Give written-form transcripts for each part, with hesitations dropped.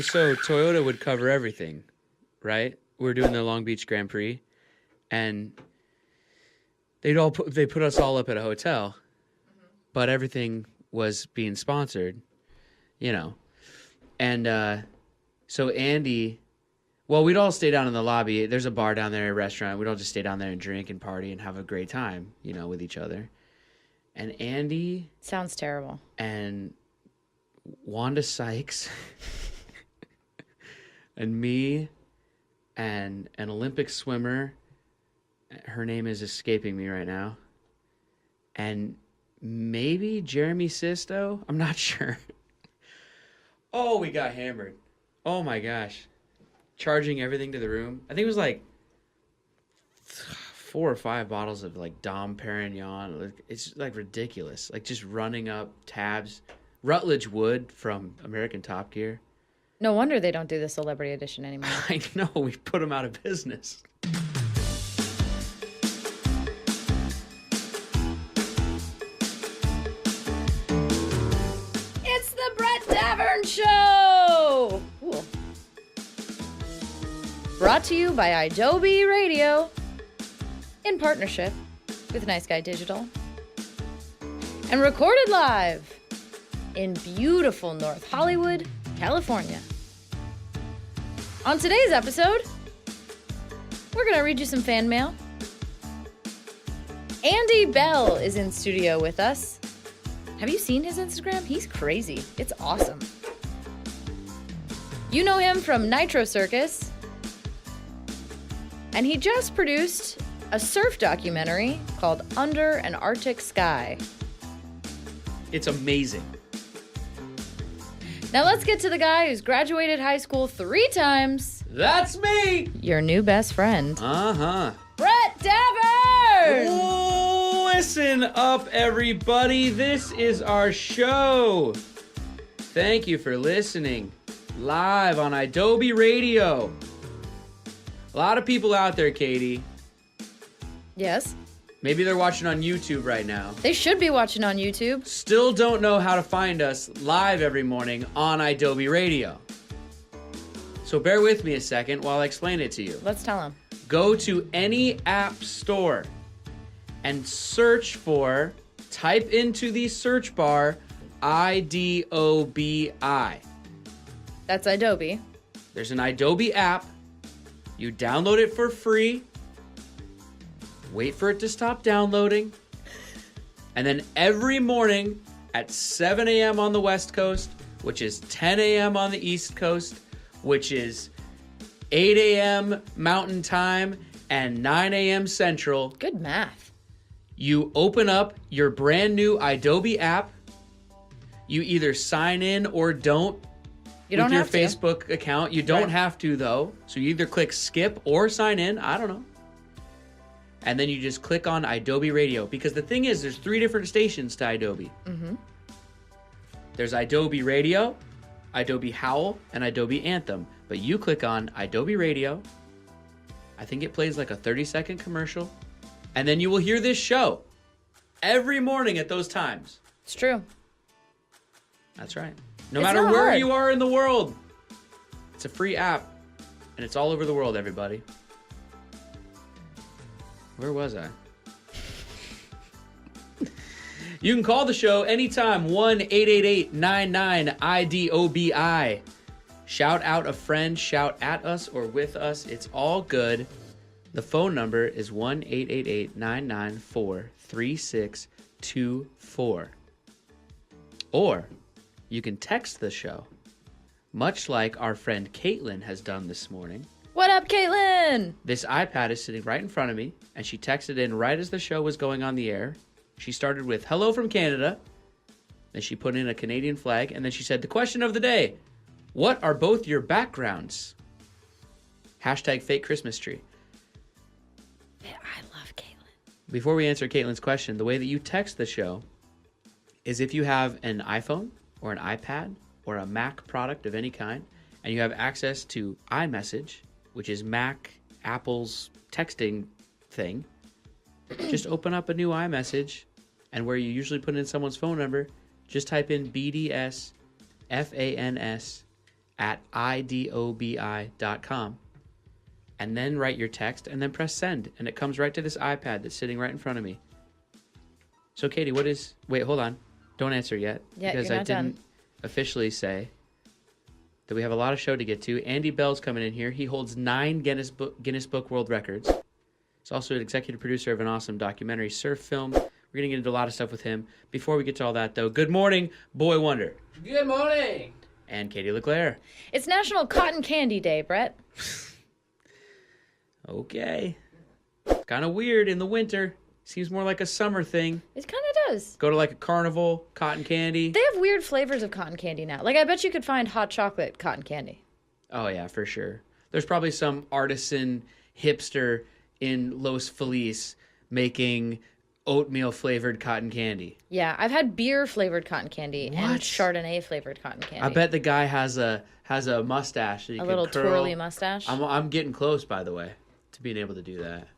So Toyota would cover everything, right? We're doing the Long Beach Grand Prix, and they put us all up at a hotel, but everything was being sponsored, And so Andy, well, we'd all stay down in the lobby. There's a bar down there, a restaurant. We'd all just stay down there and drink and party and have a great time, with each other. And Andy... Sounds terrible. And Wanda Sykes and me and an Olympic swimmer, her name is escaping me right now, and maybe Jeremy Sisto? I'm not sure. Oh, we got hammered. Oh my gosh. Charging everything to the room. I think it was like 4 or 5 bottles of like Dom Perignon. It's like ridiculous. Like just running up tabs. Rutledge Wood from American Top Gear. No wonder they don't do the Celebrity Edition anymore. I know, we put them out of business. It's the Brett Davern Show! Cool. Brought to you by Adobe Radio in partnership with Nice Guy Digital and recorded live in beautiful North Hollywood, California. On today's episode, we're going to read you some fan mail. Andy Bell is in studio with us. Have you seen his Instagram? He's crazy. It's awesome. You know him from Nitro Circus. And he just produced a surf documentary called Under an Arctic Sky. It's amazing. Now let's get to the guy who's graduated high school 3 times. That's me! Your new best friend. Uh-huh. Brett Davern! Listen up, everybody. This is our show. Thank you for listening. Live on Adobe Radio. A lot of people out there, Katie. Yes? Maybe they're watching on YouTube right now. They should be watching on YouTube. Still don't know how to find us live every morning on Adobe Radio. So bear with me a second while I explain it to you. Let's tell them. Go to any app store and type into the search bar, IDOBI. That's Adobe. There's an Adobe app. You download it for free. Wait for it to stop downloading. And then every morning at 7 a.m. on the West Coast, which is 10 a.m. on the East Coast, which is 8 a.m. Mountain Time and 9 a.m. Central. Good math. You open up your brand new Adobe app. You either sign in or don't. You don't with your have to. Facebook account. You don't have to, though. So you either click skip or sign in. I don't know. And then you just click on Adobe Radio. Because the thing is, there's 3 different stations to Adobe. Mm-hmm. There's Adobe Radio, Adobe Howl, and Adobe Anthem. But you click on Adobe Radio. I think it plays like a 30-second commercial. And then you will hear this show every morning at those times. It's true. That's right. No matter where you are in the world. It's a free app. And it's all over the world, everybody. Where was I? You can call the show anytime, 1-888-99-IDOBI. Shout out a friend, shout at us or with us. It's all good. The phone number is 1-888-994-3624. Or you can text the show, much like our friend Caitlin has done this morning. What up, Caitlin? This iPad is sitting right in front of me, and she texted in right as the show was going on the air. She started with, hello from Canada. Then she put in a Canadian flag, and then she said, the question of the day, what are both your backgrounds? Hashtag fake Christmas tree. I love Caitlin. Before we answer Caitlin's question, the way that you text the show is if you have an iPhone or an iPad or a Mac product of any kind, and you have access to iMessage, which is Apple's texting thing, just open up a new iMessage, and where you usually put in someone's phone number, just type in BDS FANS at idobi.com. And then write your text and then press send. And it comes right to this iPad that's sitting right in front of me. So, Katie, wait, hold on. Don't answer yet. Yeah, because you're I not didn't done. officially say that we have a lot of show to get to. Andy Bell's coming in here. He holds 9 Guinness Book World Records. He's also an executive producer of an awesome documentary surf film. We're going to get into a lot of stuff with him. Before we get to all that, though, good morning, Boy Wonder. Good morning. And Katie LeClaire. It's National Cotton Candy Day, Brett. Okay. It's kind of weird in the winter. Seems more like a summer thing. It kind of does. Go to like a carnival, cotton candy. They have weird flavors of cotton candy now. Like, I bet you could find hot chocolate cotton candy. Oh, yeah, for sure. There's probably some artisan hipster in Los Feliz making oatmeal-flavored cotton candy. Yeah, I've had beer-flavored cotton candy and What? Chardonnay-flavored cotton candy. I bet the guy has a mustache. That he a can little curl. twirly mustache. I'm getting close, by the way, to being able to do that.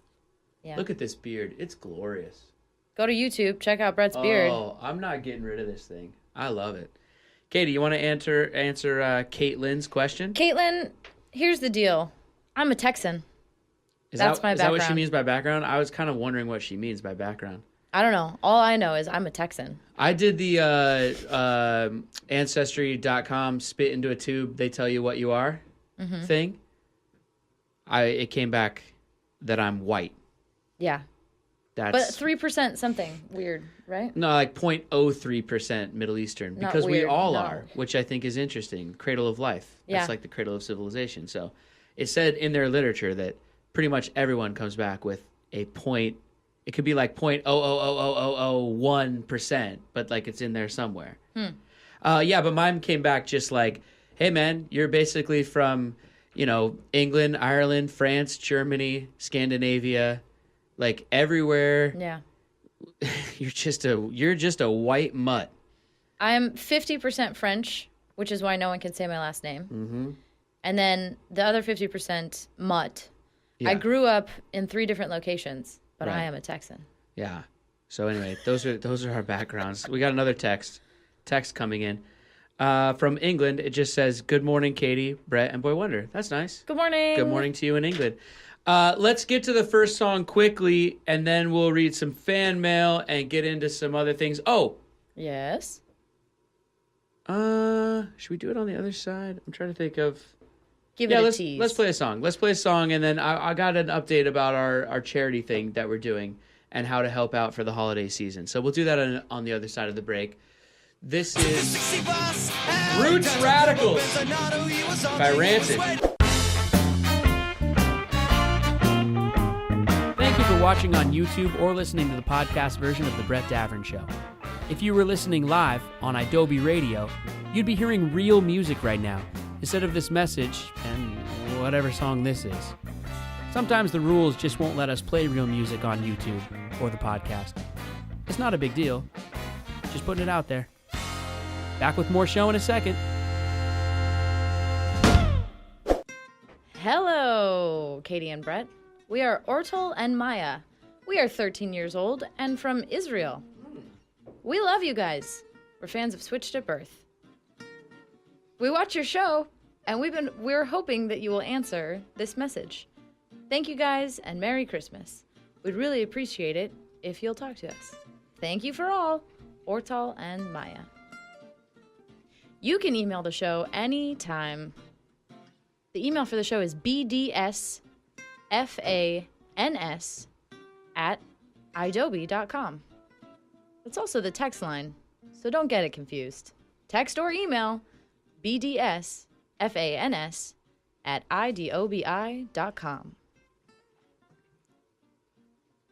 Yeah. Look at this beard. It's glorious. Go to YouTube, check out Brett's beard. Oh, I'm not getting rid of this thing. I love it. Katie, you want to answer Caitlin's question? Caitlin, here's the deal. I'm a Texan. That's my Is that what she background. means by background? I was kind of wondering what she means by background. I don't know. All I know is I'm a Texan. I did the Ancestry.com spit into a tube, they tell you what you are thing. It came back that I'm white. Yeah. That's But 3% something weird, right? no, like 0.03% Middle Eastern, Not because we weird, all no. are, which I think is interesting. Cradle of life. Yeah. That's like the cradle of civilization. So it said in their literature that pretty much everyone comes back with a point. It could be like 0.00001%, but like it's in there somewhere. Yeah, but mine came back just like, hey man, you're basically from, England, Ireland, France, Germany, Scandinavia, like everywhere. Yeah. You're just a white mutt. I'm 50% French, which is why no one can say my last name. Mm-hmm. And then the other 50% mutt. Yeah. I grew up in 3 different locations, but Right. I am a Texan. Yeah. So anyway, those are our backgrounds. We got another text coming in from England. It just says, "Good morning, Katie, Brett, and Boy Wonder." That's nice. Good morning. Good morning to you in England. Let's get to the first song quickly, and then we'll read some fan mail and get into some other things. Oh, Yes. should we do it on the other side? I'm trying to think of. Give Yeah, it a let's tease. play a song. Let's play a song, and then I got an update about our charity thing that we're doing and how to help out for the holiday season. So we'll do that on the other side of the break. This is Roots Radicals by Rancid. Thank you for watching on YouTube or listening to the podcast version of The Brett Davern Show. If you were listening live on Adobe Radio, you'd be hearing real music right now, instead of this message and whatever song this is. Sometimes the rules just won't let us play real music on YouTube or the podcast. It's not a big deal. Just putting it out there. Back with more show in a second. Hello, Katie and Brett. We are Ortal and Maya. We are 13 years old and from Israel. We love you guys. We're fans of Switched at Birth. We watch your show, and we're hoping that you will answer this message. Thank you guys, and Merry Christmas. We'd really appreciate it if you'll talk to us. Thank you for all, Ortal and Maya. You can email the show anytime. The email for the show is bdsfans@idobi.com. It's also the text line, so don't get it confused. Text or email bdsfans@idobi.com.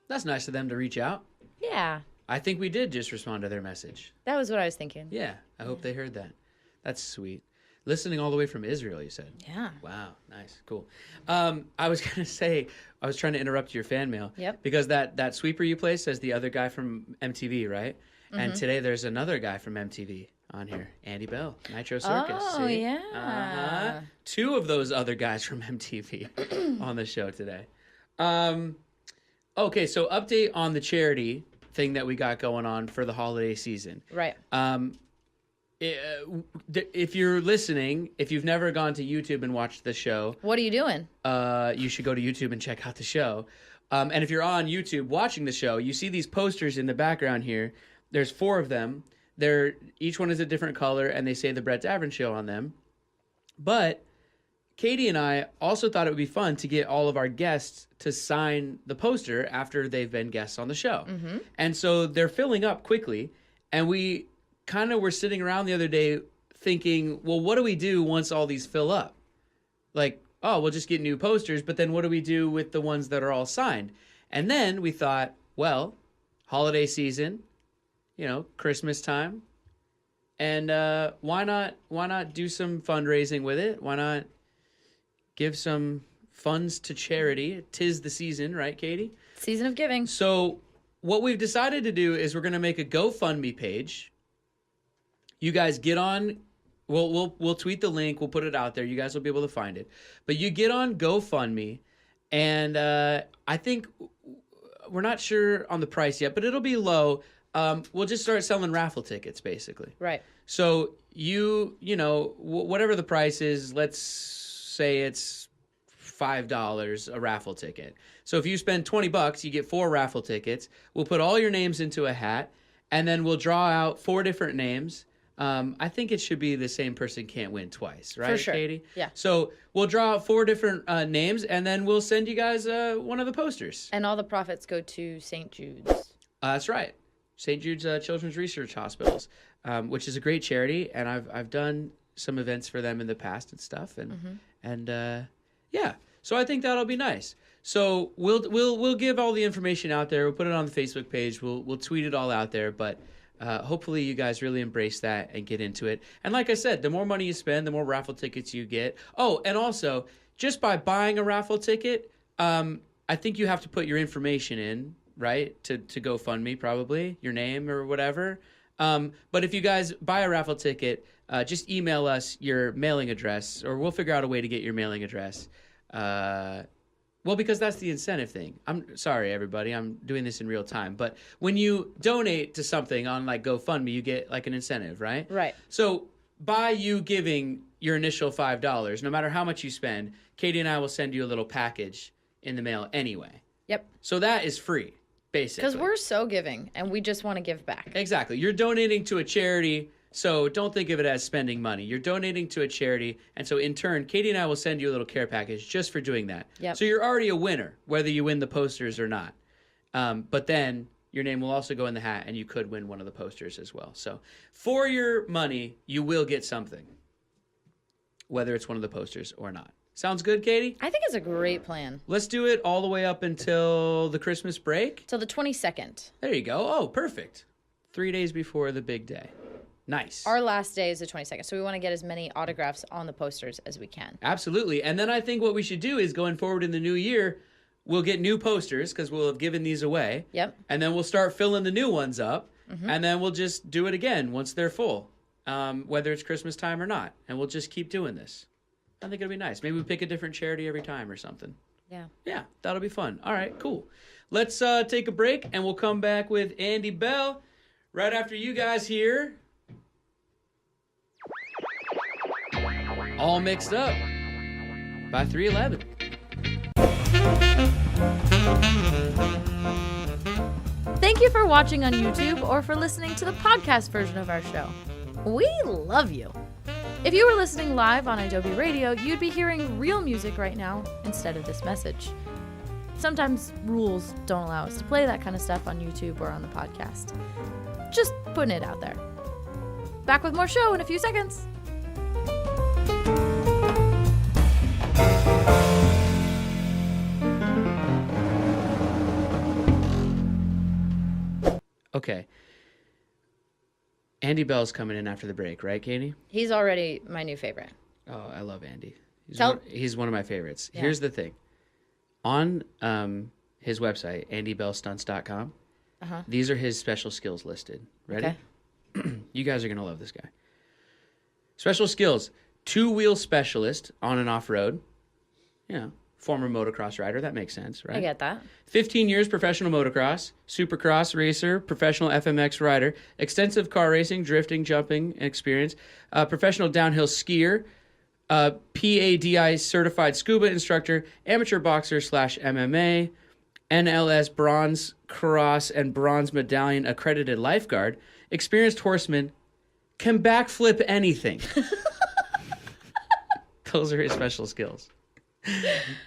That's nice of them to reach out. Yeah, I think we did just respond to their message. that was what I was thinking. Yeah, I hope they heard that. That's sweet. Listening all the way from Israel, you said. Yeah. Wow, nice, cool. I was gonna say, I was trying to interrupt your fan mail. Yep. Because that sweeper you play says the other guy from MTV, right? Mm-hmm. And today there's another guy from MTV on here, Andy Bell, Nitro Circus. Oh, see? yeah. Uh-huh. 2 of those other guys from MTV on the show today. Okay, so update on the charity thing that we got going on for the holiday season. Right. if you're listening, if you've never gone to YouTube and watched the show, what are you doing? You should go to YouTube and check out the show. And if you're on YouTube watching the show, you see these posters in the background here. There's 4 of them. Each one is a different color, and they say the Brett Davern Show on them. But Katie and I also thought it would be fun to get all of our guests to sign the poster after they've been guests on the show. Mm-hmm. And so they're filling up quickly, and we kind of were sitting around the other day thinking, well, what do we do once all these fill up? Like, oh, we'll just get new posters, but then what do we do with the ones that are all signed? And then we thought, well, holiday season, Christmas time, and why not do some fundraising with it? Why not give some funds to charity? 'Tis the season, right, Katie? Season of giving. So what we've decided to do is we're going to make a GoFundMe page. You guys get on. We'll tweet the link. We'll put it out there. You guys will be able to find it. But you get on GoFundMe, and I think we're not sure on the price yet, but it'll be low. We'll just start selling raffle tickets, basically. Right. So whatever the price is, let's say it's $5 a raffle ticket. So if you spend $20, you get 4 raffle tickets. We'll put all your names into a hat, and then we'll draw out 4 different names. I think it should be the same person can't win twice, right, For sure. Katie? Yeah. So we'll draw out 4 different names, and then we'll send you guys one of the posters. And all the profits go to St. Jude's. That's right. St. Jude's Children's Research Hospitals, which is a great charity, and I've done some events for them in the past and stuff, and yeah. So I think that'll be nice. So we'll give all the information out there. We'll put it on the Facebook page. We'll tweet it all out there, but. Hopefully you guys really embrace that and get into it. And like I said, the more money you spend, the more raffle tickets you get. Oh, and also, just by buying a raffle ticket, I think you have to put your information in, right, to GoFundMe, probably, your name or whatever. But if you guys buy a raffle ticket, just email us your mailing address, or we'll figure out a way to get your mailing address. Well, because that's the incentive thing. I'm sorry, everybody. I'm doing this in real time. But when you donate to something on like GoFundMe, you get like an incentive, right? Right. So by you giving your initial $5, no matter how much you spend, Katie and I will send you a little package in the mail anyway. Yep. So that is free, basically. Because we're so giving, and we just want to give back. Exactly. You're donating to a charity, so don't think of it as spending money. You're donating to a charity, and so in turn, Katie and I will send you a little care package just for doing that. Yep. So you're already a winner, whether you win the posters or not. But then your name will also go in the hat, and you could win one of the posters as well. So for your money, you will get something, whether it's one of the posters or not. Sounds good, Katie? I think it's a great plan. Let's do it all the way up until the Christmas break. Till the 22nd. There you go. Oh, perfect. 3 days before the big day. Nice. Our last day is the 22nd, so we want to get as many autographs on the posters as we can. Absolutely. And then I think what we should do is going forward in the new year, we'll get new posters because we'll have given these away. Yep. And then we'll start filling the new ones up. Mm-hmm. And then we'll just do it again once they're full, whether it's Christmas time or not. And we'll just keep doing this. I think it'll be nice. Maybe we pick a different charity every time or something. Yeah. Yeah, that'll be fun. All right, cool. Let's take a break, and we'll come back with Andy Bell right after you guys hear All Mixed Up by 311. Thank you for watching on YouTube or for listening to the podcast version of our show. We love you. If you were listening live on Adobe Radio, you'd be hearing real music right now instead of this message. Sometimes rules don't allow us to play that kind of stuff on YouTube or on the podcast. Just putting it out there. Back with more show in a few seconds. Okay. Andy Bell's coming in after the break, right, Katie? He's already my new favorite. Oh, I love Andy. He's one of my favorites. Yeah. Here's the thing. On his website, andybellstunts.com, these are his special skills listed. Ready? Okay. You guys are going to love this guy. Special skills. 2-wheel specialist on and off-road. You know, former motocross rider. That makes sense, right? I get that. 15 years professional motocross, supercross racer, professional FMX rider, extensive car racing, drifting, jumping experience, professional downhill skier, PADI certified scuba instructor, amateur boxer / MMA, NLS bronze cross and bronze medallion accredited lifeguard, experienced horseman, can backflip anything. Those are his special skills.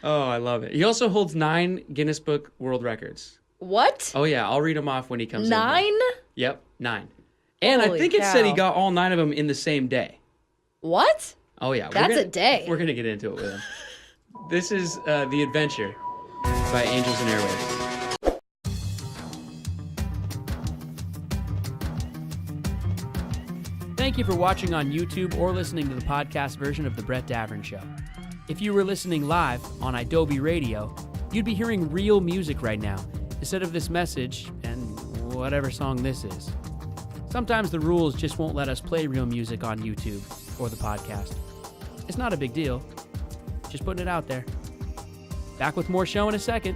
Oh, I love it. He also holds 9 Guinness Book World Records. What? Oh, yeah. I'll read them off when he comes in. 9? Yep, 9. And Holy I think it said he cow. got all 9 of them in the same day. What? Oh, yeah. That's a day. We're going to get into it with him. This is The Adventure by Angels and Airwaves. Thank you for watching on YouTube or listening to the podcast version of The Brett Davern Show. If you were listening live on Adobe Radio, you'd be hearing real music right now, instead of this message and whatever song this is. Sometimes the rules just won't let us play real music on YouTube or the podcast. It's not a big deal. Just putting it out there. Back with more show in a second.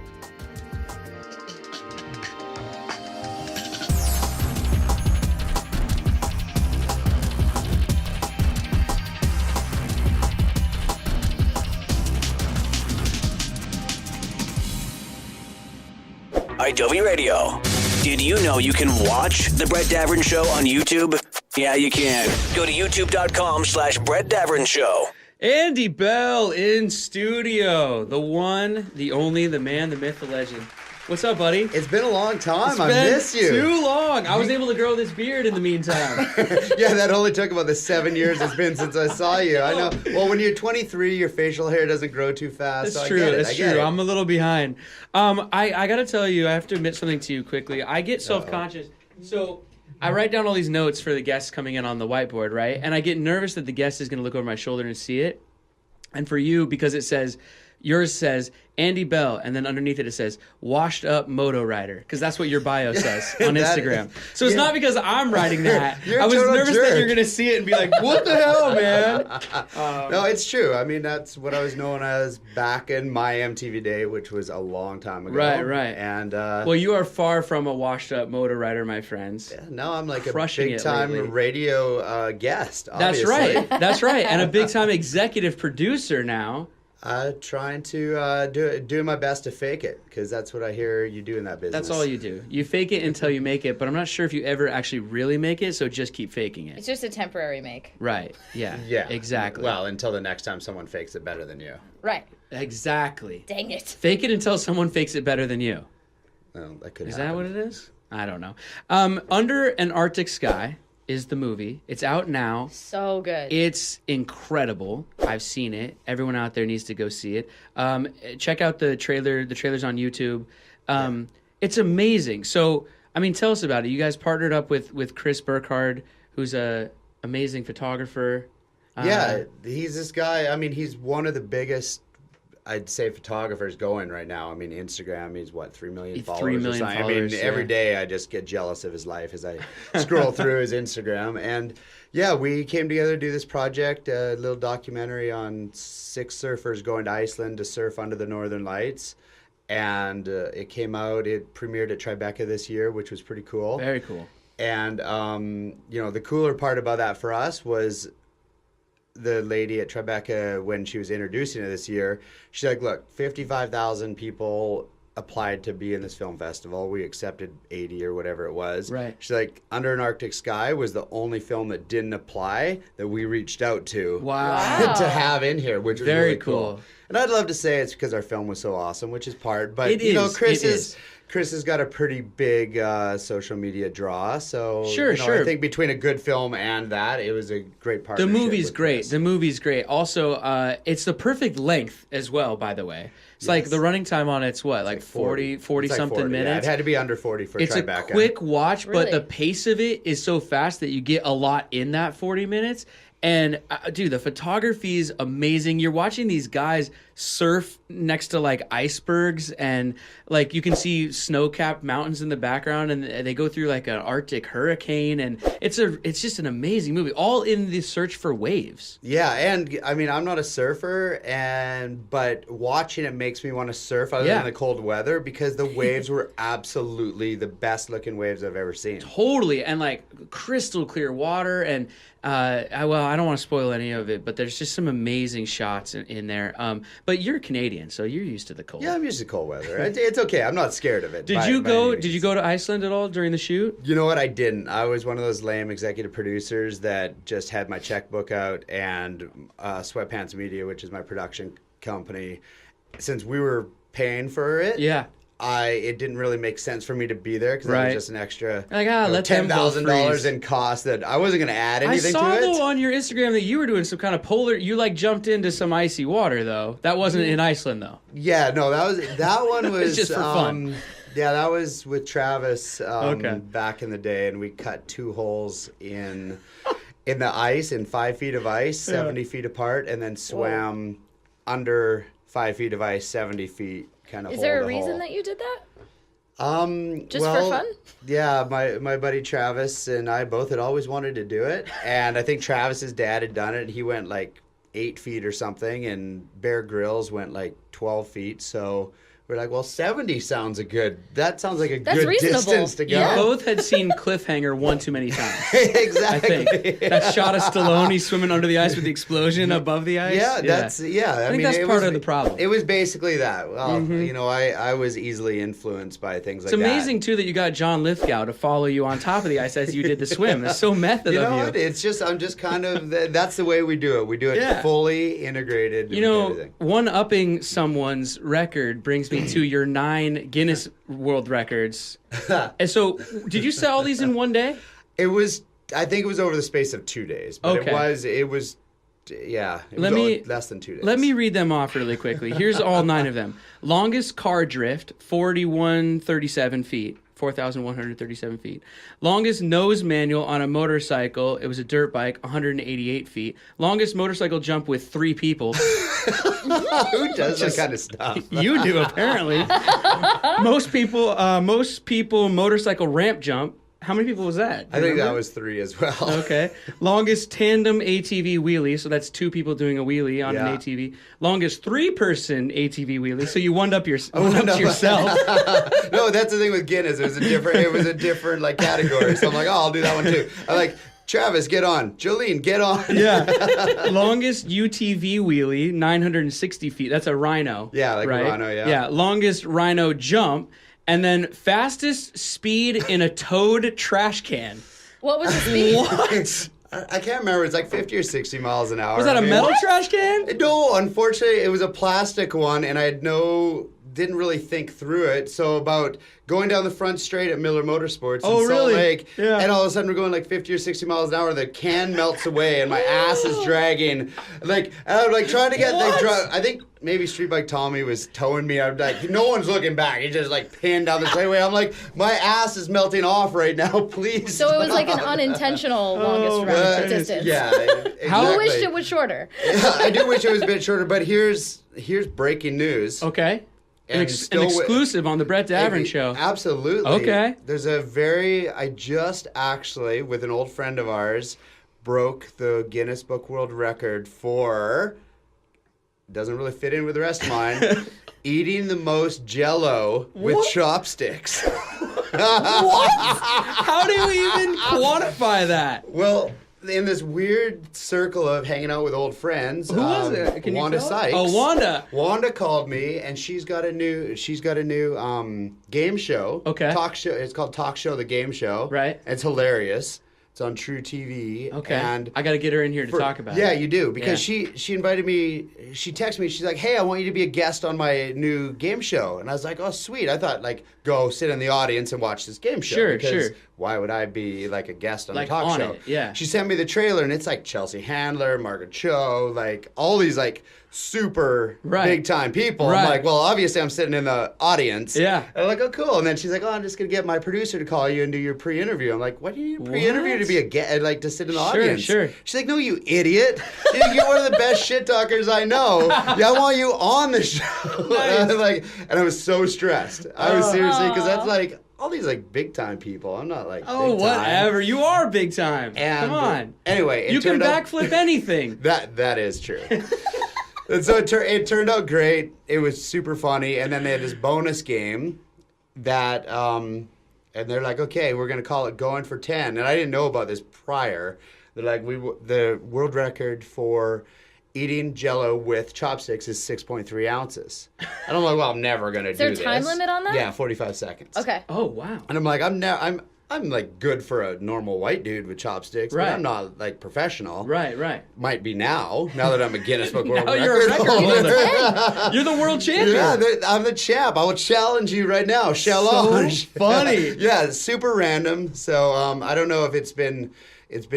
Adobe Radio. Did you know you can watch The Brett Davern Show on YouTube? Yeah, you can. Go to youtube.com/Brett Davern Show. Andy Bell in studio. The one, the only, the man, the myth, the legend. What's up, buddy? It's been a long time. It's I been miss you. too long. I was able to grow this beard in the meantime. Yeah, that only took about the 7 years it's been since I saw you. I know. Well, when you're 23, your facial hair doesn't grow too fast. That's so true. I get it. That's I get true. it. I'm a little behind. I got to tell you, I have to admit something to you quickly. I get self-conscious. So I write down all these notes for the guests coming in on the whiteboard, right? And I get nervous that the guest is going to look over my shoulder and see it. And for you, because it says, yours says Andy Bell, and then underneath it says washed up moto rider, because that's what your bio says on Instagram. So it's not because I'm writing that. I was nervous that you're gonna see it and be like, "What the hell, man?" No, it's true. I mean, that's what I was known as back in my MTV day, which was a long time ago. Right. And well, you are far from a washed up moto rider, my friends. yeah, now I'm like Crushing a it big time lately. radio guest. Obviously. That's right, and a big time executive producer now. Trying to do my best to fake it, because that's what I hear you do in that business. That's all you do. You fake it until you make it, but I'm not sure if you ever actually really make it, so just keep faking it. It's just a temporary make. Right. Yeah. Yeah. Exactly. Well, until the next time someone fakes it better than you. Right. Exactly. Dang it. Fake it until someone fakes it better than you. Well, that could Is happen. that what it is? I don't know. Under an Arctic Sky is the movie. It's out now. So good. It's incredible. I've seen it. Everyone out there needs to go see it. Check out the trailer. The trailer's on YouTube. It's amazing. So, I mean, tell us about it. You guys partnered up with Chris Burkhardt, who's a amazing photographer. Yeah, he's this guy. I mean, he's one of the biggest, I'd say, photographers going right now. I mean, Instagram, he's what, 3 million followers? 3 or million something? followers, I mean, every day I just get jealous of his life as I scroll through his Instagram. And yeah, we came together to do this project, a little documentary on 6 surfers going to Iceland to surf under the Northern Lights. And it came out, it premiered at Tribeca this year, which was pretty cool. Very cool. And, you know, the cooler part about that for us was the lady at Tribeca, when she was introducing it this year, she's like, look, 55,000 people applied to be in this film festival. We accepted 80 or whatever it was. Right. She's like, Under an Arctic Sky was the only film that didn't apply that we reached out to Wow. to have in here, which was Very really cool. And I'd love to say it's because our film was so awesome, which is part, but It you know, is. Chris has got a pretty big social media draw, so Sure, you know, sure. I think between a good film and that, it was a great The partnership. movie's with great. Chris. The movie's great. Also, it's the perfect length as well, by the way. It's like the running time on it's what, like 40 It's like something 40. minutes? Yeah, it had to be under 40 for It's Tribeca. a quick watch, but Really? the pace of it is so fast that you get a lot in that 40 minutes. And dude, the photography is amazing. You're watching these guys surf next to like icebergs, and like you can see snow-capped mountains in the background, and they go through like an Arctic hurricane, and it's just an amazing movie, all in the search for waves. Yeah, and I mean, I'm not a surfer, but watching it makes me want to surf other than the cold weather, because the waves were absolutely the best looking waves I've ever seen. Totally, and like crystal clear water, and I don't want to spoil any of it, but there's just some amazing shots in there. But you're Canadian, so you're used to the cold. Yeah, I'm used to cold weather. It's okay. I'm not scared of it. Did you go to Iceland at all during the shoot? You know what? I didn't. I was one of those lame executive producers that just had my checkbook out, and Sweatpants Media, which is my production company, since we were paying for it. Yeah. It didn't really make sense for me to be there, because it was just an extra let $10,000 in cost that I wasn't going to add anything to it. I saw though on your Instagram that you were doing some kind of polar. You like jumped into some icy water though. That wasn't in Iceland though. Yeah, no, that one was just for fun. Yeah, that was with Travis back in the day, and we cut 2 holes in the ice, in 5 feet of ice, 70 feet apart, and then swam under 5 feet of ice, 70 feet. Kind of. Is there a reason that you did that? Just for fun? Yeah, my buddy Travis and I both had always wanted to do it, and I think Travis's dad had done it. He went like 8 feet or something, and Bear Grylls went like 12 feet. So we're like, well, 70 sounds that sounds like a good reasonable. Distance to go. You both had seen Cliffhanger one too many times. Exactly. I think that shot of Stallone swimming under the ice with the explosion above the ice. Yeah, I mean, that's part of the problem. It was basically that. Well, I was easily influenced by things like that. It's amazing too that you got John Lithgow to follow you on top of the ice as you did the swim. It's so method of you. You know what? It's just I'm just kind of that's the way we do it. We do it fully integrated. You know, one-upping someone's record brings me to your 9 Guinness World Records. And so, did you set all these in one day? I think it was over the space of 2 days. But it was less than 2 days. Let me read them off really quickly. Here's all 9 of them. Longest car drift, 4,137 feet. 4,137 feet. Longest nose manual on a motorcycle, it was a dirt bike, 188 feet. Longest motorcycle jump with 3 people. Who does that kind of stuff? You do, apparently. Most people motorcycle ramp jump. How many people was that? I think that was 3 as well. Okay. Longest tandem ATV wheelie, so that's 2 people doing a wheelie on an ATV. Longest 3-person ATV wheelie, so you wound up yourself. No, that's the thing with Guinness. It was a different like category. So I'm like, I'll do that one too. I'm like, Travis, get on. Jolene, get on. Yeah. Longest UTV wheelie, 960 feet. That's a rhino. Yeah, like right? a rhino, yeah. Yeah. Longest rhino jump. And then fastest speed in a towed trash can. What was the speed? What? I can't remember. It's like 50 or 60 miles an hour. Was that a metal trash can? No, unfortunately, it was a plastic one, and I didn't really think through it. So about going down the front straight at Miller Motorsports in Salt Lake, and all of a sudden we're going like 50 or 60 miles an hour. The can melts away, and my ass is dragging. Like I'm like trying to get I think maybe Street Bike Tommy was towing me. I'm like, no one's looking back. He just like pinned down the straightaway. I'm like, my ass is melting off right now. Please. So it was like an unintentional longest run distance. Yeah. Exactly. How wished it was shorter. Yeah, I do wish it was a bit shorter. But here's breaking news. Okay. An exclusive on the Brett Davern show. Absolutely. Okay. I just actually, with an old friend of ours, broke the Guinness Book World Record for, doesn't really fit in with the rest of mine, eating the most Jell-O with chopsticks. What? How do you even quantify that? Well, in this weird circle of hanging out with old friends, who was it? Can Wanda you tell? Sykes. Oh, Wanda. Wanda called me, and she's got a new game show. Okay. Talk show. It's called Talk Show the Game Show. Right. It's hilarious. It's on True TV. Okay. And I got to get her in here to talk about it. Yeah, you do. Because she invited me, she texted me, she's like, hey, I want you to be a guest on my new game show. And I was like, oh, sweet. I thought, like, go sit in the audience and watch this game show. Sure. Why would I be, like, a guest on the talk on show? It, yeah. She sent me the trailer, and it's, like, Chelsea Handler, Margaret Cho, like, all these, like, super Right. big time people. Right. I'm like, well, obviously I'm sitting in the audience. Yeah. And I'm like, oh, cool. And then she's like, oh, I'm just going to get my producer to call you and do your pre-interview. I'm like, why do you need a pre-interview What? to be a guest, like to sit in the Sure, audience? sure. She's like, no, you idiot. You're one of the best shit talkers I know. Yeah, I want you on the show. Nice. And I was so stressed. I was seriously, because that's like, all these like big time people. I'm not like Oh, big time. whatever. You are big time. And Come on. Anyway, You can turned out- backflip anything. That is true. And so it turned out great. It was super funny. And then they had this bonus game that, and they're like, okay, we're going to call it Going for 10. And I didn't know about this prior. They're like, the world record for eating Jell-O with chopsticks is 6.3 ounces. And I'm like, well, I'm never going to do this. Is there a time limit on that? Yeah, 45 seconds. Okay. Oh, wow. And I'm like, I'm like good for a normal white dude with chopsticks, Right. but I'm not like professional. Right, right. Might be now that I'm a Guinness Book World Now you're a Record record holder. holder. You're the world champion. Yeah, I'm the champ. I will challenge you right now. So Challenge. funny. Yeah, it's super random. So I don't know if it's been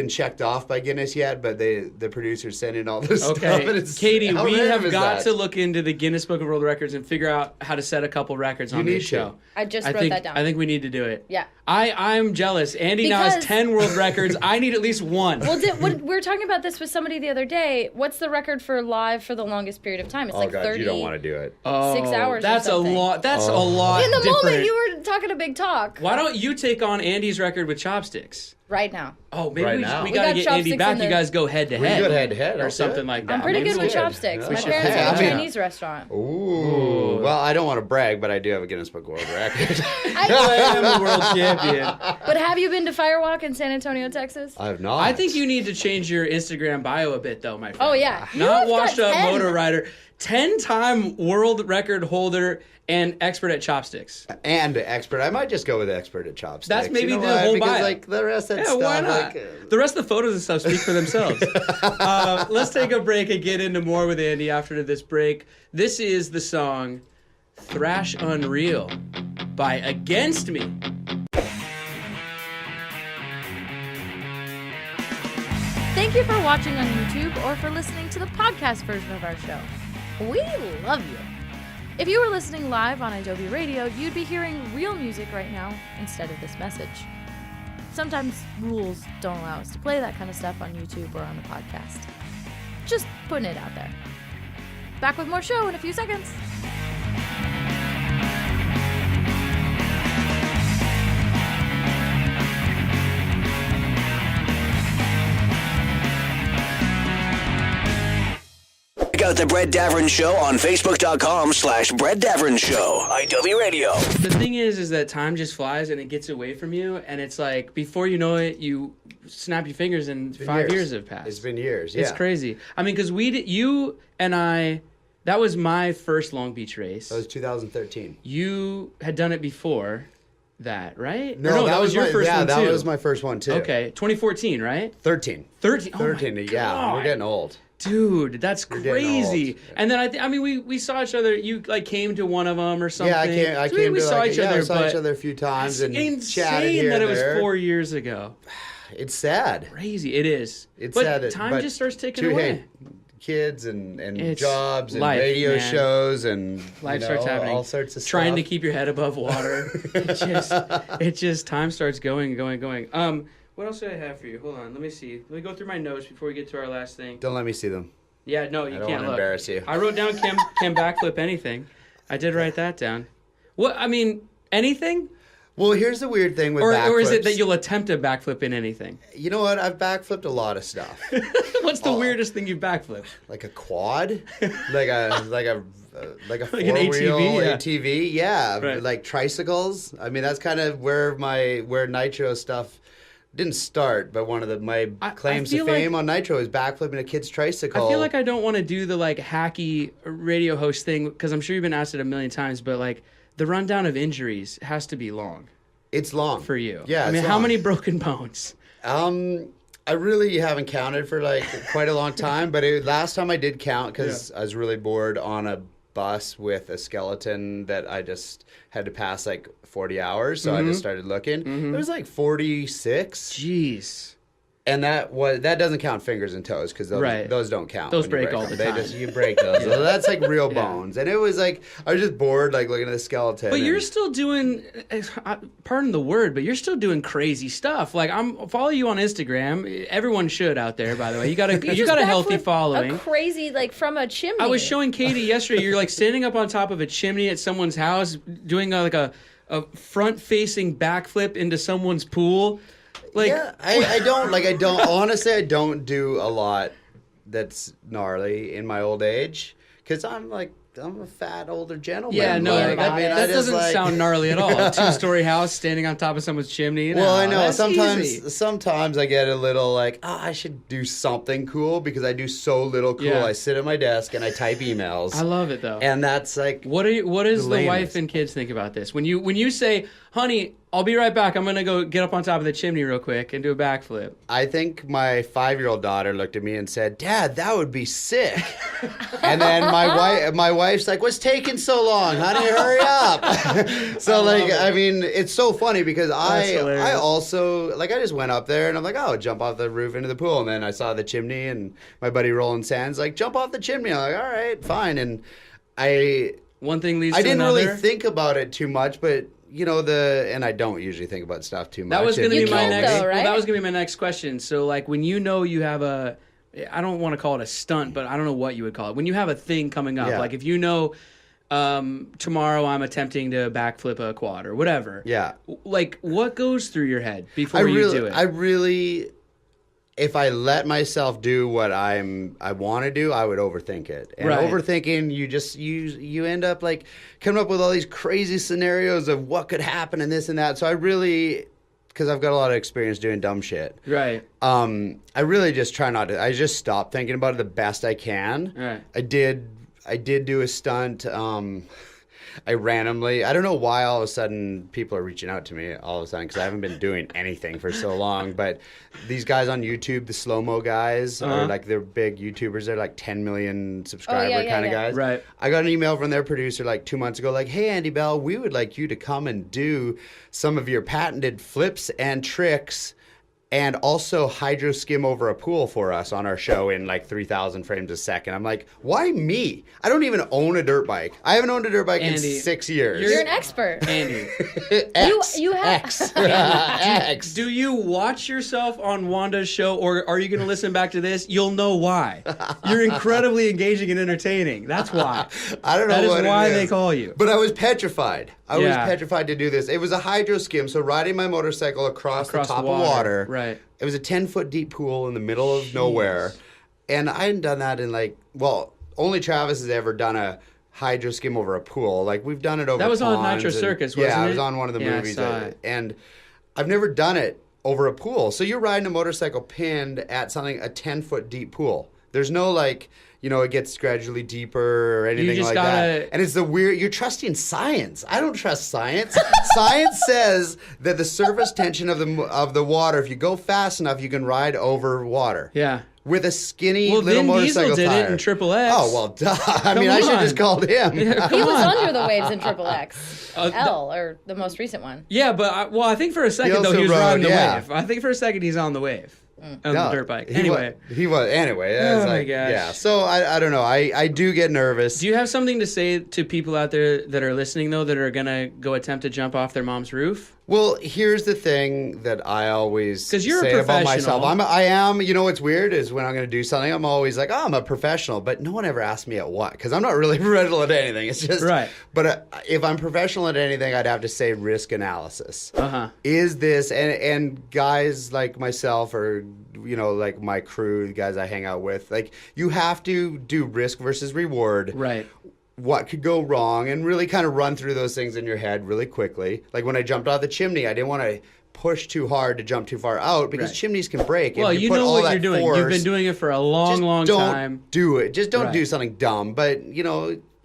checked off by Guinness yet, but the producers sent in all this stuff. And Okay, it's, Katie, how we random have is got that? to look into the Guinness Book of World Records and figure out how to set a couple records on need this to. show. I just wrote think, that down. I think we need to do it. Yeah. I'm jealous. Andy now has Because- 10 world records. I need at least one. Well, we were talking about this with somebody the other day. What's the record for live for the longest period of time? It's Oh like God, 30. you don't want to do it. 6 hours or That's something. a lot. That's a lot. In the different. moment, you were talking a big talk. Why don't you take on Andy's record with chopsticks? Right now. Oh, maybe Right we, now. we We gotta got get Andy chopsticks back. in You the- guys go head to We head. can go head to head. Or I'll do something it. like that. I'm pretty Maybe good we with should. chopsticks. Yeah, My we should. parents Hey, have a I mean- Chinese restaurant. Ooh. Well, I don't want to brag, but I do have a Guinness Book World Record. I am a world champion. But have you been to Firewalk in San Antonio, Texas? I have not. I think you need to change your Instagram bio a bit, though, my friend. Oh, yeah. You Not have got washed up 10. motor rider, 10-time world record holder, and expert at chopsticks. And expert. I might just go with expert at chopsticks. That's maybe You know the why? whole because bio. like the rest of that Yeah, stuff. why not? Like, The rest of the photos and stuff speak for themselves. Let's take a break and get into more with Andy after this break. This is the song Thrash Unreal by Against Me. Thank you for watching on YouTube or for listening to the podcast version of our show. We love you. If you were listening live on Adobe Radio, you'd be hearing real music right now instead of this message. Sometimes rules don't allow us to play that kind of stuff on YouTube or on the podcast. Just putting it out there. Back with more show in a few seconds. Check out the Brett Davern Show on Facebook.com/Brett Davern Show. IW Radio. The thing is that time just flies and it gets away from you, and it's like before you know it, you snap your fingers and 5 years have passed. It's been years. Yeah. It's crazy. I mean, because you and I, that was my first Long Beach race. That was 2013. You had done it before that, right? Or No, that was your first one that too. was my first one too. Okay, 2014, right? 13. 13. Oh 13. my Yeah, God. we're getting old. Dude, that's getting crazy. old. And then I mean, we saw each other. You like came to one of them or something. Yeah, I So came we to saw like, each yeah, other. we saw but each other a few times and it's chatted insane here that and it was there. 4 years ago. It's sad. Crazy, it is. It's but sad. time but just starts ticking hey, away. kids and It's jobs and life, radio man. shows and Life you know, starts happening. all sorts of Trying to stuff. keep your head above water. it just time starts going. What else do I have for you? Hold on, let me see. Let me go through my notes before we get to our last thing. Don't let me see them. Yeah, no, you I don't can't want to look. embarrass you. I wrote down can backflip anything. I did write that down. What I mean, anything? Well, here's the weird thing with Or backflips. is it that you'll attempt a backflip in anything? You know what? I've backflipped a lot of stuff. What's Oh. the weirdest thing you've backflipped? Like a quad, like a Like an four-wheel ATV, yeah. ATV, yeah, Right. like tricycles. I mean, that's kind of where Nitro stuff didn't start, but one of my I claims to feel fame like- on Nitro is backflipping a kid's tricycle. I feel like I don't want to do the like hacky radio host thing because I'm sure you've been asked it a million times, but like the rundown of injuries has to be long it's long for you. Yeah, I mean, it's how long. many broken bones? I really haven't counted for like quite a long time, but last time I did count because I was really bored on a bus with a skeleton that I just had to pass like 40 hours, so I just started looking. It was like 46. Jeez. And that doesn't count fingers and toes because those don't count. Those break all the time. You break those. So that's like real bones. And it was like I was just bored, like looking at the skeleton. But you're still doing, pardon the word, but you're still doing crazy stuff. Like follow you on Instagram. Everyone should out there, by the way. You got a healthy following. A crazy like from a chimney. I was showing Katie yesterday. You're like standing up on top of a chimney at someone's house, doing a front-facing backflip into someone's pool. Like, yeah, I don't do a lot that's gnarly in my old age because I'm a fat older gentleman. Yeah, no, that doesn't sound gnarly at all. A 2-story house standing on top of someone's chimney. Well, I know sometimes I get a little like, I should do something cool because I do so little cool. Yeah. I sit at my desk and I type emails. I love it though. And that's like, what does the wife and kids think about this? When you say, honey, I'll be right back. I'm going to go get up on top of the chimney real quick and do a backflip. I think my 5-year-old daughter looked at me and said, Dad, that would be sick. And then my wife's like, what's taking so long? Honey, hurry up. So I mean, it's so funny because I also, I just went up there and I'm like, jump off the roof into the pool. And then I saw the chimney and my buddy Roland Sands like, jump off the chimney. I'm like, all right, fine. And one thing leads to another. I didn't really think about it too much, but and I don't usually think about stuff too much. That was going to be my next. Though, right? Well, that was going to be my next question. So, like, when you know you have I don't want to call it a stunt, but I don't know what you would call it. When you have a thing coming up, like if you know, tomorrow I'm attempting to backflip a quad or whatever. Yeah. Like, what goes through your head before you do it? If I let myself do what I want to do, I would overthink it. And overthinking, you end up like coming up with all these crazy scenarios of what could happen and this and that. So because I've got a lot of experience doing dumb shit. Right. I really just try not to. I just stop thinking about it the best I can. Right. I did do a stunt. I don't know why all of a sudden people are reaching out to me all of a sudden because I haven't been doing anything for so long. But these guys on YouTube, the slow-mo guys, are like they're big YouTubers. They're like 10 million subscriber kind of guys. Right. I got an email from their producer like 2 months ago like, hey, Andy Bell, we would like you to come and do some of your patented flips and tricks and also hydro skim over a pool for us on our show in like 3,000 frames a second. I'm like, why me? I don't even own a dirt bike. I haven't owned a dirt bike in 6 years. You're an expert. Andy. You have. X. Do you watch yourself on Wanda's show, or are you going to listen back to this? You'll know why. You're incredibly engaging and entertaining. That's why. I don't know that what is why it is. They call you. But I was petrified. I was petrified to do this. It was a hydro skim, so riding my motorcycle across the top of water. Right. It was a 10-foot deep pool in the middle of nowhere. And I hadn't done that in only Travis has ever done a hydro skim over a pool. Like, we've done it over That was on ponds Nitro Circus, wasn't it? Yeah, it was on one of the movies. And I've never done it over a pool. So you're riding a motorcycle pinned at a 10-foot deep pool. There's no it gets gradually deeper or anything like that. And it's you're trusting science. I don't trust science. Science says that the surface tension of the water, if you go fast enough, you can ride over water. Yeah. With a skinny little Vin motorcycle Diesel tire. did it in Triple X. Oh, well, duh. I mean, I should have just called him. Yeah, He was under the waves in Triple X. L, or the most recent one. Yeah, but I think for a second, though, he was riding the wave. I think for a second he's on the wave. On the dirt bike. Anyway. He was. Anyway. Oh, my gosh. Yeah. So, I don't know. I do get nervous. Do you have something to say to people out there that are listening, though, that are going to go attempt to jump off their mom's roof? Well, here's the thing that I always say you're a about myself. professional. I am. You know what's weird is when I'm going to do something, I'm always like, I'm a professional. But no one ever asks me at what, because I'm not really professional at anything. It's just right. But if I'm professional at anything, I'd have to say risk analysis. Is this and guys like myself or like my crew, the guys I hang out with, like you have to do risk versus reward. Right. What could go wrong and really kind of run through those things in your head really quickly. Like when I jumped off the chimney, I didn't want to push too hard to jump too far out because chimneys can break. Well, you know what you're doing. You've been doing it for a long time. Don't do it. Just don't do something dumb. But,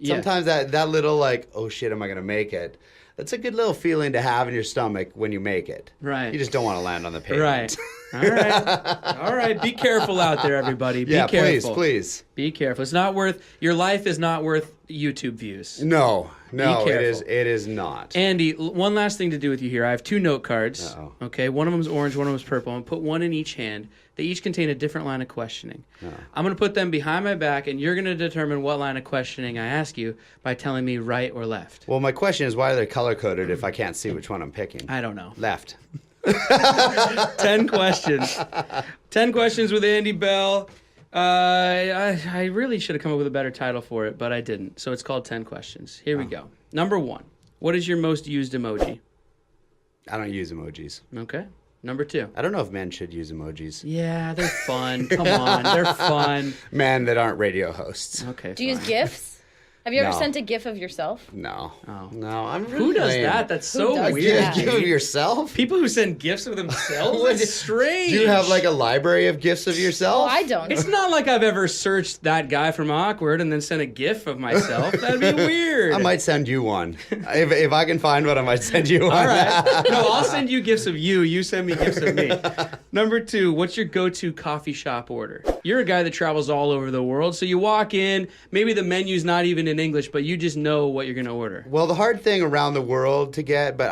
sometimes that little like, oh shit, am I going to make it? That's a good little feeling to have in your stomach when you make it. Right. You just don't want to land on the pavement. Right. All right. Be careful out there, everybody. Be Yeah, careful. please. Be careful. It's not worth. Your life is not worth YouTube views. No, careful. it is not. Andy, one last thing to do with you here. I have 2 note cards. Uh-oh. Okay, one of them is orange, one of them is purple. I'm going to put one in each hand. They each contain a different line of questioning. I'm going to put them behind my back, and you're going to determine what line of questioning I ask you by telling me right or left. Well, my question is, why are they color-coded if I can't see which one I'm picking? I don't know. Left. 10 questions. 10 questions with Andy Bell. I really should have come up with a better title for it, but I didn't. So it's called 10 questions. Here we go. Number 1. What is your most used emoji? I don't use emojis. Okay. Number 2. I don't know if men should use emojis. Yeah, they're fun. Come on. They're fun. Men that aren't radio hosts. Okay. Do you use GIFs? Have you ever No. sent a GIF of yourself? No. Oh. No, I'm really Who does lame. that? That's Who so does weird. that? Give of yourself? People who send gifts of themselves? That's strange. Do you have like a library of gifts of yourself? Oh, I don't. It's not like I've ever searched that guy from Awkward and then sent a gif of myself. That'd be weird. I might send you one. if I can find one, I might send you one. All right. No, I'll send you gifts of you. You send me gifts of me. Number 2, what's your go-to coffee shop order? You're a guy that travels all over the world, so you walk in, maybe the menu's not even in English, but you just know what you're going to order. Well, the hard thing around the world to get, but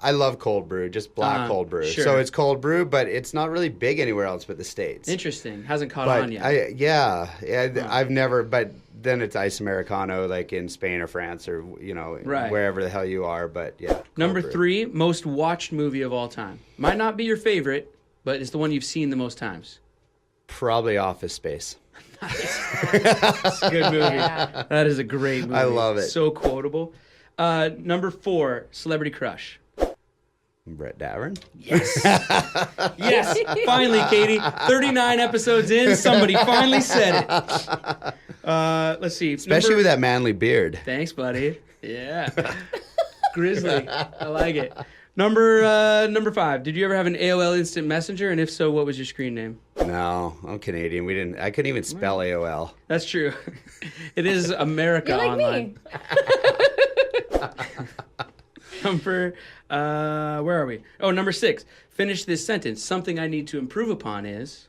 I love cold brew, just black cold brew. Sure. So it's cold brew, but it's not really big anywhere else but the States. Interesting. Hasn't caught But on yet. I've never, but then it's ice Americano like in Spain or France or, Right. wherever the hell you are. But yeah. cold Number brew. 3, most watched movie of all time. Might not be your favorite, but it's the one you've seen the most times. Probably Office Space. It's a good movie. Yeah. That is a great movie. I love it. So quotable. Number 4, celebrity crush. Brett Davern. Yes. Yes. Finally, Katie. 39 episodes in, somebody finally said it. Let's see. Especially with that manly beard. Thanks, buddy. Yeah. Grizzly. I like it. Number 5. Did you ever have an AOL Instant Messenger? And if so, what was your screen name? No, I'm Canadian. I couldn't even spell AOL. That's true. It is America You're like Online. me. Number, where are we? Oh, number 6. Finish this sentence. Something I need to improve upon is.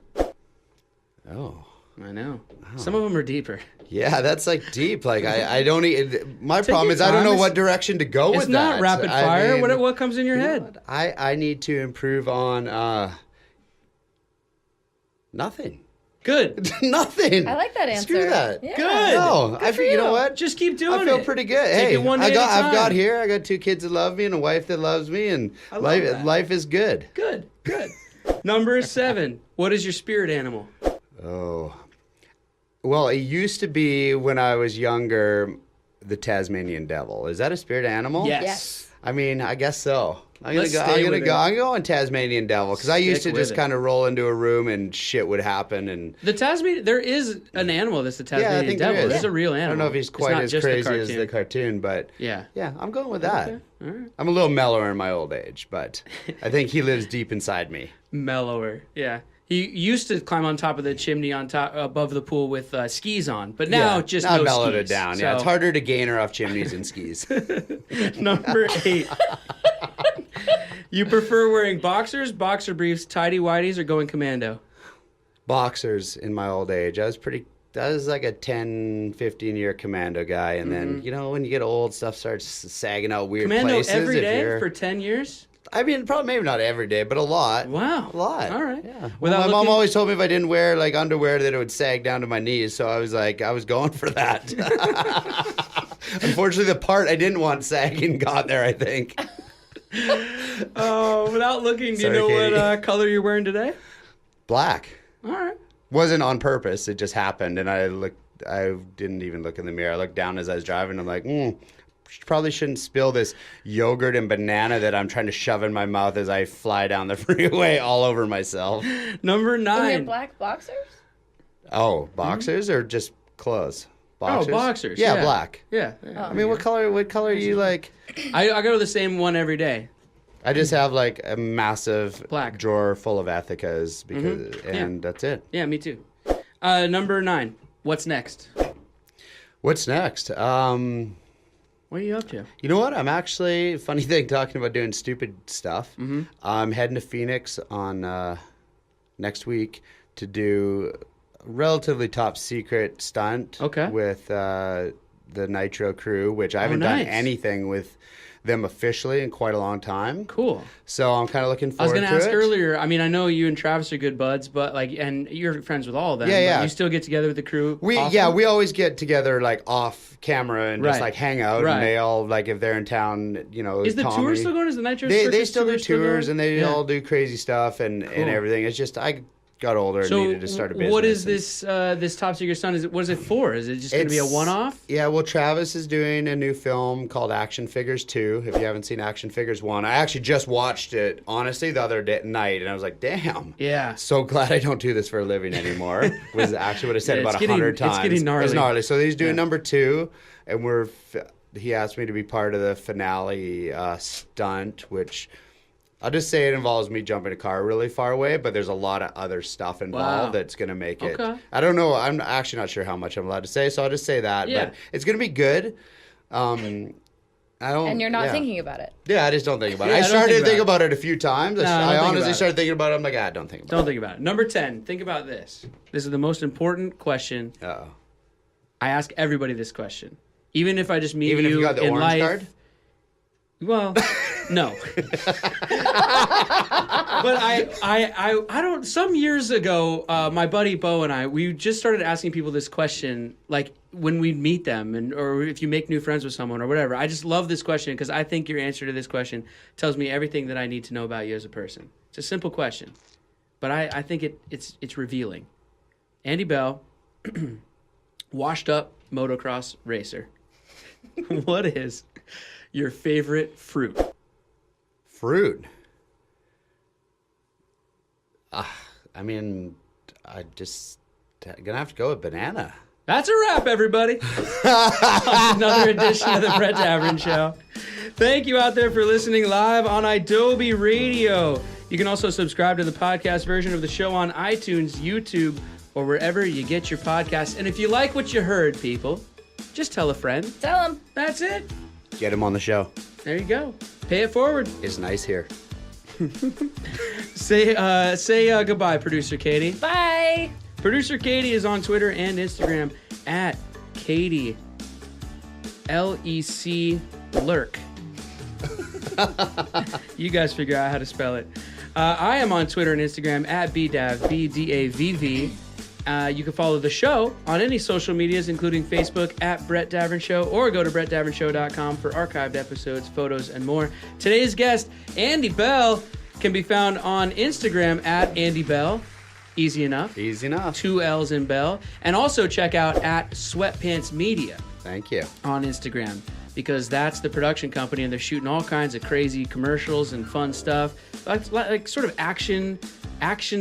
Oh. I know. Some of them are deeper. Yeah, that's like deep. Like I don't. My Take problem your is I don't time. know what direction to go with It's not that. rapid I fire. mean, What comes in your you know head? what? I need to improve on nothing. Good. Nothing. I like that answer. Screw that. Yeah. Good. No, Good for you know you. what? Just keep doing it. I feel pretty good. Take Hey, it one day at a I've got time. here. I got 2 kids that love me and a wife that loves me, and I love that. life is good. Good. Number 7. What is your spirit animal? Oh. Well, it used to be when I was younger, the Tasmanian devil. Is that a spirit animal? Yes. I mean, I guess so. I'm Let's gonna stay go. with it. I'm going Tasmanian devil because I used Stick to just with it. kind of roll into a room and shit would happen. And The Tasmanian, there is an animal that's the yeah, I Tasmanian think devil. there is. There's a real animal. I don't know if he's It's quite not as just the crazy as cartoon. the cartoon, but Yeah. I'm going with that. Okay. All right. I'm a little mellower in my old age, but I think he lives deep inside me. Mellower. Yeah. He used to climb on top of the chimney on top above the pool with skis on, but now just now no mellowed skis. it down. So, Yeah, it's harder to gain her off chimneys and skis. Number 8. You prefer wearing boxers, boxer briefs, tidy whities, or going commando? Boxers in my old age. I was like a 10, 15-year commando guy. And then, when you get old, stuff starts sagging out weird Commando places. every if day you're- for 10 years? I mean, probably maybe not every day, but a lot. Wow. A lot. All right. Yeah. Without my mom looking- always told me if I didn't wear like underwear that it would sag down to my knees. So I was going for that. Unfortunately, the part I didn't want sagging got there, I think. Oh, without looking, do you Sorry, know Katie. what color you're wearing today? Black. All right. Wasn't on purpose. It just happened. And I didn't even look in the mirror. I looked down as I was driving. I'm like, probably shouldn't spill this yogurt and banana that I'm trying to shove in my mouth as I fly down the freeway all over myself. Number In 9. your black boxers? Oh, boxers or just clothes? Boxers? Oh, boxers. Yeah, black. Yeah. I mean, what color are you like? I go to the same one every day. I just have like a massive Black. drawer full of Ethicas and that's it. Yeah, me too. Number 9. What's next? What's next? What are you up to? You know what? I'm actually, funny thing, talking about doing stupid stuff. I'm heading to Phoenix on next week to do a relatively top secret stunt with the Nitro crew, which I haven't done anything with them officially in quite a long time. Cool. So I'm kind of looking forward to it. I was going to ask earlier, I mean, I know you and Travis are good buds, but and you're friends with all of them. Yeah. But you still get together with the crew? We always get together like off camera and just like hang out. And they all, like, if they're in town, Is the tour still going? Is the Nitro Circus They still do tours and they all do crazy stuff and Cool. everything. It's just, I got older and needed to start a business. What is this top secret stunt? What is it for? Is it just going to be a one-off? Yeah, well, Travis is doing a new film called Action Figures 2. If you haven't seen Action Figures 1, I actually just watched it, honestly, the other night, and I was like, damn. Yeah. So glad I don't do this for a living anymore. Was actually what I said about 100 times. It's getting gnarly. It's gnarly. So he's doing number 2, and he asked me to be part of the finale stunt, which... I'll just say it involves me jumping a car really far away, but there's a lot of other stuff involved that's going to make it. I don't know. I'm actually not sure how much I'm allowed to say, so I'll just say that. Yeah. But it's going to be good. And you're not thinking about it. Yeah, I just don't think about it. I started to think about it a few times. I honestly started thinking about it. I'm like, don't think about it. Don't think about it. Number 10, think about this. This is the most important question. Uh-oh. I ask everybody this question. Even if I just meet Even if you got the orange card? Well, no. But I don't. Some years ago, my buddy Bo and we just started asking people this question, like when we meet them, or if you make new friends with someone or whatever. I just love this question because I think your answer to this question tells me everything that I need to know about you as a person. It's a simple question, but I think it's revealing. Andy Bell, washed up motocross racer. What is your favorite fruit? Fruit? I mean, I'm gonna have to go with banana. That's a wrap, everybody. Another edition of the Brett Davern Show. Thank you out there for listening live on Adobe Radio. You can also subscribe to the podcast version of the show on iTunes, YouTube, or wherever you get your podcasts. And if you like what you heard, people, just tell a friend. Tell them. That's it. Get him on the show. There you go. Pay it forward. It's nice here. Say goodbye, Producer Katie. Bye. Producer Katie is on Twitter and Instagram at Katie LEC Lurk. You guys figure out how to spell it. I am on Twitter and Instagram at BDAV, BDAVV. You can follow the show on any social medias, including Facebook at Brett Davern Show, or go to brettdavernshow.com for archived episodes, photos, and more. Today's guest, Andy Bell, can be found on Instagram at Andy Bell. Easy enough. Easy enough. 2 L's in Bell. And also check out at Sweatpants Media. Thank you. On Instagram, because that's the production company, and they're shooting all kinds of crazy commercials and fun stuff, like sort of action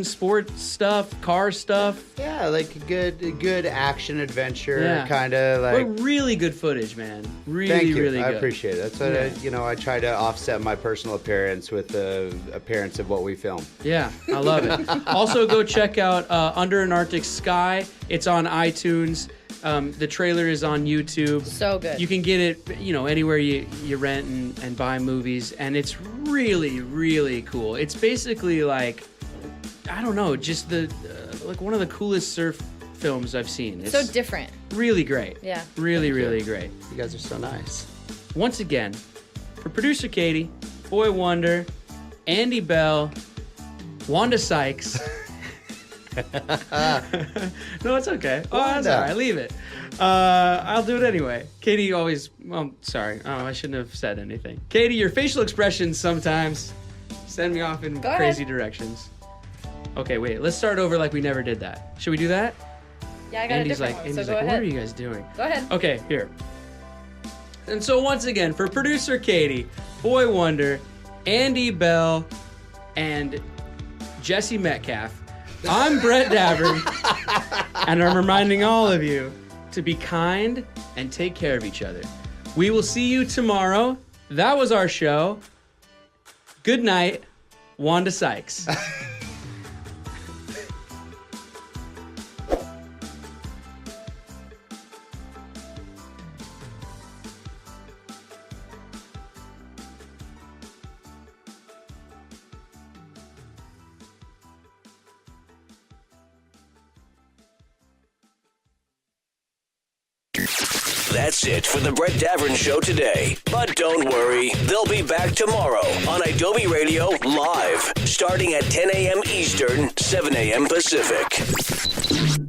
sports stuff, car stuff. Yeah, like good action adventure kind of like. But really good footage, man. Really, Thank you. really good. I appreciate it. That's what I try to offset my personal appearance with the appearance of what we film. Yeah, I love it. Also, go check out Under an Arctic Sky. It's on iTunes. The trailer is on YouTube. So good. You can get it, anywhere you rent and buy movies, and it's really, really cool. It's basically like, I don't know, just like one of the coolest surf films I've seen. It's so different. Really great. Yeah. Really, really great. You guys are so nice. Once again, for producer Katie, Boy Wonder, Andy Bell, Wanda Sykes. No, it's okay. Oh, that's all right. Leave it. I'll do it anyway. Katie always... Well, sorry. Oh, I shouldn't have said anything. Katie, your facial expressions sometimes send me off in crazy directions. Okay, wait. Let's start over like we never did that. Should we do that? Yeah, I got Andy's a different one, Andy's so go like, ahead. what are you guys doing? Go ahead. Okay, here. And so once again, for producer Katie, Boy Wonder, Andy Bell, and Jesse Metcalf, I'm Brett Davern, and I'm reminding all of you to be kind and take care of each other. We will see you tomorrow. That was our show. Good night, Wanda Sykes. That's it for the Brett Davern Show today. But don't worry, they'll be back tomorrow on Adobe Radio Live, starting at 10 a.m. Eastern, 7 a.m. Pacific.